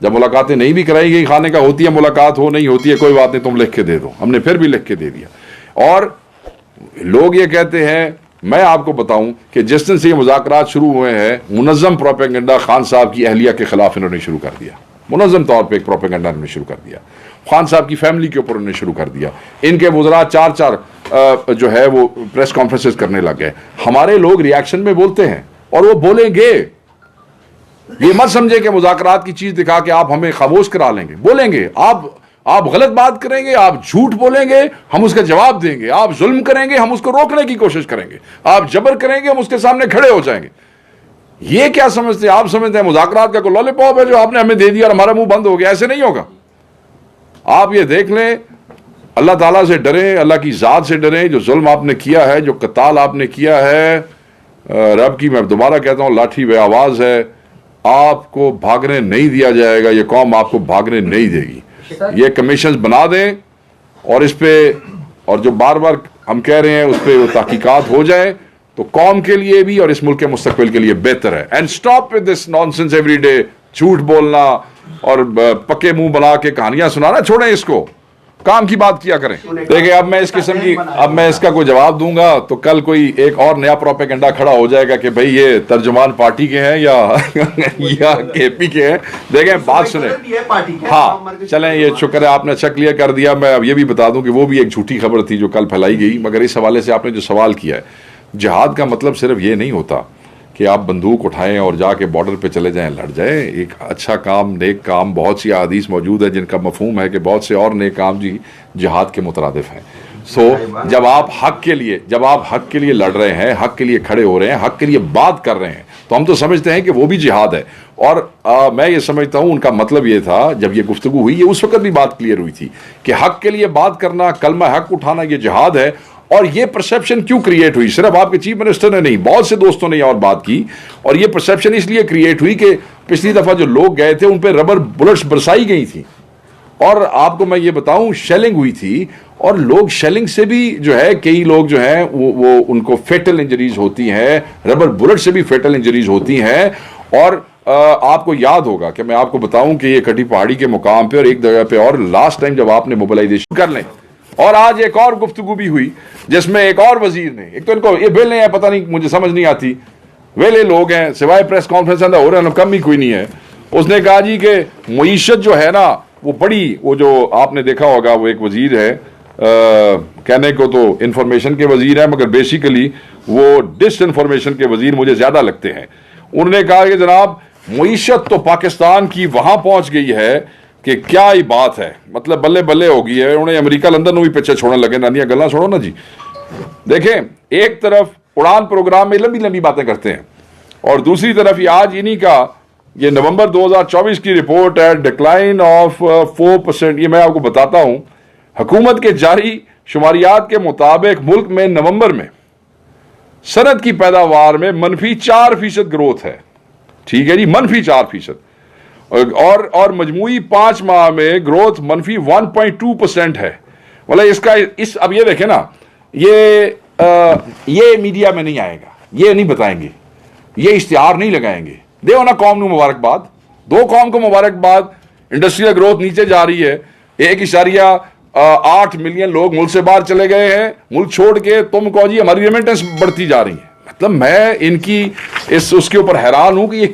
جب ملاقاتیں نہیں بھی کرائی گئی خانے کا ہوتی ہے ملاقات ہو نہیں ہوتی ہے کوئی بات نہیں تم لکھ کے دے دو, ہم نے پھر بھی لکھ کے دے دیا. اور لوگ یہ کہتے ہیں, میں آپ کو بتاؤں کہ جس دن سے یہ مذاکرات شروع ہوئے ہیں منظم پروپیگنڈا خان صاحب کی اہلیہ کے خلاف انہوں نے شروع کر دیا, منظم طور پہ ایک پروپیگنڈا انہوں نے شروع کر دیا, خان صاحب کی فیملی کے اوپر انہوں نے شروع کر دیا. ان کے وزراء چار جو ہے وہ پریس کانفرنسز کرنے لگ گئے. ہمارے لوگ ری ایکشن میں بولتے ہیں اور وہ بولیں گے, یہ مت سمجھے کہ مذاکرات کی چیز دکھا کے آپ ہمیں خاموش کرا لیں گے. بولیں گے, آپ غلط بات کریں گے, آپ جھوٹ بولیں گے, ہم اس کا جواب دیں گے. آپ ظلم کریں گے, ہم اس کو روکنے کی کوشش کریں گے. آپ جبر کریں گے, ہم اس کے سامنے کھڑے ہو جائیں گے. یہ کیا سمجھتے ہیں آپ؟ سمجھتے ہیں مذاکرات کا کوئی لالی پاپ ہے جو آپ نے ہمیں دے دیا اور ہمارا منہ بند ہو گیا؟ ایسے نہیں ہوگا. آپ یہ دیکھ لیں, اللہ تعالیٰ سے ڈریں, اللہ کی ذات سے ڈریں. جو ظلم آپ نے کیا ہے, جو قتال آپ نے کیا ہے, رب کی میں دوبارہ کہتا ہوں لاٹھی بے آواز ہے, آپ کو بھاگنے نہیں دیا جائے گا. یہ قوم آپ کو بھاگنے نہیں دے گی. یہ کمیشنز بنا دیں اور اس پہ, اور جو بار بار ہم کہہ رہے ہیں اس پہ تحقیقات ہو جائیں تو قوم کے لیے بھی اور اس ملک کے مستقبل کے لیے بہتر ہے. And stop with this nonsense every day. جھوٹ بولنا اور پکے منہ بنا کے کہانیاں سنانا چھوڑیں, اس کو کام کی بات کیا کریں. دیکھیں اب میں اس قسم کی, اب میں اس کا کوئی جواب دوں گا تو کل کوئی ایک اور نیا پروپیگنڈا کھڑا ہو جائے گا کہ بھئی یہ ترجمان پارٹی کے ہیں یا کے پی کے ہیں. دیکھیں بات سنیں, ہاں چلیں یہ شکر ہے آپ نے اچھا کلیئر کر دیا. میں اب یہ بھی بتا دوں کہ وہ بھی ایک جھوٹی خبر تھی جو کل پھیلائی گئی. مگر اس حوالے سے آپ نے جو سوال کیا ہے, جہاد کا مطلب صرف یہ نہیں ہوتا کہ آپ بندوق اٹھائیں اور جا کے بارڈر پہ چلے جائیں, لڑ جائیں. ایک اچھا کام, نیک کام, بہت سی احادیث موجود ہے جن کا مفہوم ہے کہ بہت سے اور نیک کام جہاد کے مترادف ہیں. جب آپ حق کے لیے لڑ رہے ہیں, حق کے لیے کھڑے ہو رہے ہیں, حق کے لیے بات کر رہے ہیں, تو ہم تو سمجھتے ہیں کہ وہ بھی جہاد ہے. اور میں یہ سمجھتا ہوں ان کا مطلب یہ تھا, جب یہ گفتگو ہوئی, یہ اس وقت بھی بات کلیئر ہوئی تھی کہ حق کے لیے بات کرنا, کلمہ حق اٹھانا, یہ جہاد ہے. اور یہ پرسیپشن کیوں کریٹ ہوئی؟ صرف آپ کے چیف منسٹر نے نہیں, بہت سے دوستوں نے یہ اور بات کی. اور یہ پرسیپشن اس لیے کریٹ ہوئی کہ پچھلی دفعہ جو لوگ گئے تھے ان پہ ربر بلٹس برسائی گئی تھی, اور آپ کو میں یہ بتاؤں شیلنگ ہوئی تھی, اور لوگ شیلنگ سے بھی جو ہے, کئی لوگ جو ہیں وہ ان کو فیٹل انجریز ہوتی ہیں, ربر بلٹ سے بھی فیٹل انجریز ہوتی ہیں. اور آپ کو یاد ہوگا کہ میں آپ کو بتاؤں کہ یہ کٹی پہاڑی کے مقام پہ اور ایک جگہ پہ, اور لاسٹ ٹائم جب آپ نے موبلائزیشن کر لیں, اور آج ایک اور گفتگو بھی ہوئی جس میں ایک اور وزیر نے, ایک تو ان کو یہ ویلے ہیں, پتہ نہیں مجھے سمجھ نہیں آتی, ویلے لوگ ہیں, سوائے پریس کانفرنس اندر ہو رہے ہیں کم ہی کوئی نہیں ہے. اس نے کہا جی کہ معیشت جو ہے نا وہ بڑی, وہ جو آپ نے دیکھا ہوگا وہ ایک وزیر ہے, کہنے کو تو انفارمیشن کے وزیر ہیں مگر بیسیکلی وہ ڈس انفارمیشن کے وزیر مجھے زیادہ لگتے ہیں. انہوں نے کہا کہ جناب معیشت تو پاکستان کی وہاں پہنچ گئی ہے کہ کیا ہی بات ہے, مطلب بلے بلے ہو گئی ہے. انہیں امریکہ لندن میں بھی پیچھے چھوڑنے لگے, نانیاں گلاں چھوڑو نا جی. دیکھیں ایک طرف اڑان پروگرام میں لمبی لمبی باتیں کرتے ہیں, اور دوسری طرف یہ آج انہی کا یہ نومبر 2024 کی رپورٹ ہے, ڈکلائن آف 4%. یہ میں آپ کو بتاتا ہوں, حکومت کے جاری شماریات کے مطابق ملک میں نومبر میں صنعت کی پیداوار میں -4% گروتھ ہے. ٹھیک ہے جی, -4%. اور مجموعی 5 ماہ میں گروتھ -1.2% ہے. مطلب اب یہ دیکھیں نا, یہ میڈیا میں نہیں آئے گا, یہ نہیں بتائیں گے, یہ اشتہار نہیں لگائیں گے. دیو نا قوم کو مبارکباد, 2 قوم کو مبارکباد. انڈسٹریل گروتھ نیچے جا رہی ہے, 1.8 ملین لوگ ملک سے باہر چلے گئے ہیں, ملک چھوڑ کے. تم کہو جی ہماری ریمیٹنس بڑھتی جا رہی ہے. مطلب میں ان کی اس کے اوپر حیران ہوں کہ یہ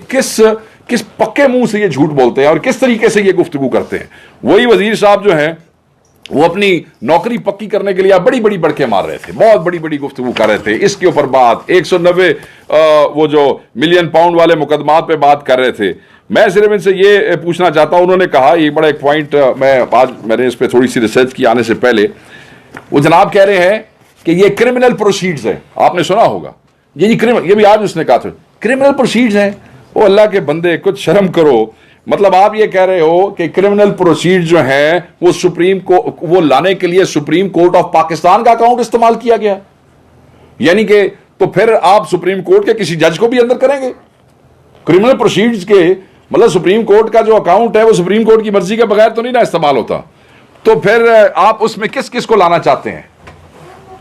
کس پکے منہ سے یہ جھوٹ بولتے ہیں اور کس طریقے سے یہ گفتگو کرتے ہیں. وہی وزیر صاحب جو ہیں وہ اپنی نوکری پکی کرنے کے لیے بڑی بڑی بڑکیں مار رہے تھے, بہت بڑی بڑی گفتگو کر رہے تھے. اس کے اوپر بات 190 وہ جو ملین پاؤنڈ والے مقدمات پہ بات کر رہے تھے. میں صرف ان سے یہ پوچھنا چاہتا ہوں, انہوں نے کہا ایک بڑا ایک پوائنٹ, میں نے اس پہ تھوڑی سی ریسرچ کی آنے سے پہلے. وہ جناب کہہ رہے ہیں کہ یہ کرمنل پروسیڈز ہیں. آپ نے سنا ہوگا یہ بھی آج اس نے کہا تھا کرمنل پروسیڈز ہیں. وہ اللہ کے بندے کچھ شرم کرو. مطلب آپ یہ کہہ رہے ہو کہ کرمنل پروسیڈ جو ہیں وہ لانے کے لیے سپریم کورٹ آف پاکستان کا اکاؤنٹ استعمال کیا گیا, یعنی کہ تو پھر آپ سپریم کورٹ کے کسی جج کو بھی اندر کریں گے کرمنل پروسیڈز کے. مطلب سپریم کورٹ کا جو اکاؤنٹ ہے وہ سپریم کورٹ کی مرضی کے بغیر تو نہیں نا استعمال ہوتا. تو پھر آپ اس میں کس کو لانا چاہتے ہیں؟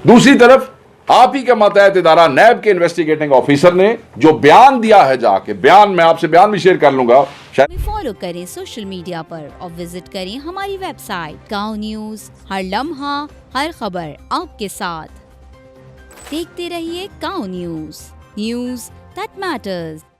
دوسری طرف آپ ہی کے ماتحت ادارہ نیب کے انویسٹیگیٹنگ آفیسر نے جو بیان دیا ہے، جا کے بیان میں آپ سے بیان بھی شیئر کر لوں گا. فالو کریں سوشل میڈیا پر اور وزٹ کریں ہماری ویب سائٹ گاؤں نیوز، ہر لمحہ ہر خبر آپ کے ساتھ. دیکھتے رہیے گاؤں نیوز، نیوز دیٹ میٹرز.